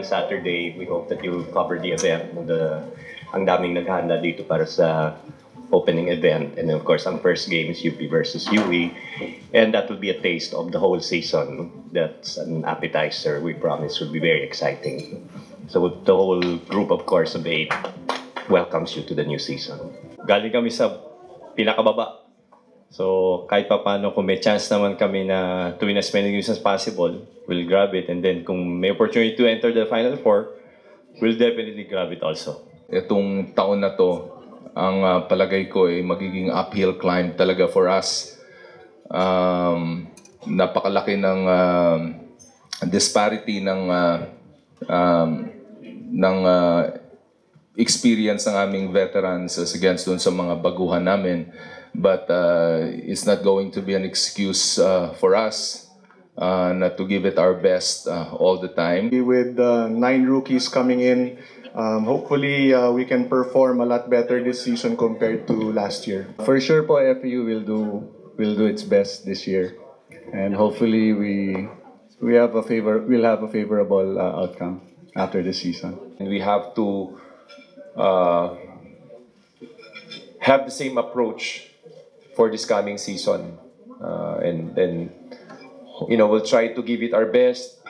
Saturday. We hope that you'll cover the event. Ang daming naghahanda dito para sa opening event. And of course, ang first game is UP versus UE. And that will be a taste of the whole season. That's an appetizer we promise will be very exciting. So the whole group, of course, of 8 welcomes you to the new season. Galing kami sa pinakababa. So, kahit pa paano, kung may chance naman kami na to win as many games as possible, we'll grab it. And then, kung may opportunity to enter the Final Four, we'll definitely grab it also. Itong taon na to, ang palagay ko ay magiging uphill climb talaga for us. Napakalaki ng disparity ng experience ng aming veterans as against dun sa mga baguhan namin. But it's not going to be an excuse for us not to give it our best all the time. With 9 rookies coming in, hopefully we can perform a lot better this season compared to last year. For sure po, FU will do its best this year, and hopefully we'll have a favorable outcome after this season. And we have to have the same approach for this coming season, and then we'll try to give it our best,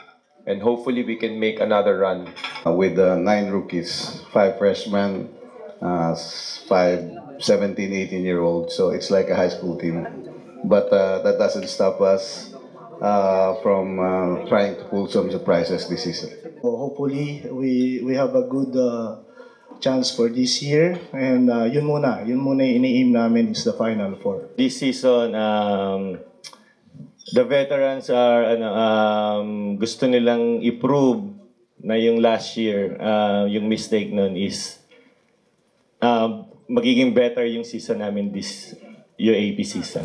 and hopefully we can make another run. With 9 rookies, 5 freshmen, 5 17, 18-year-olds, so it's like a high school team. But that doesn't stop us from trying to pull some surprises this season. Hopefully we have a good chance for this year, and yun muna yung ini-aim namin is the Final Four. This season, the veterans are gusto nilang i-prove na yung last year, yung mistake nun is magiging better yung season namin this UAP season.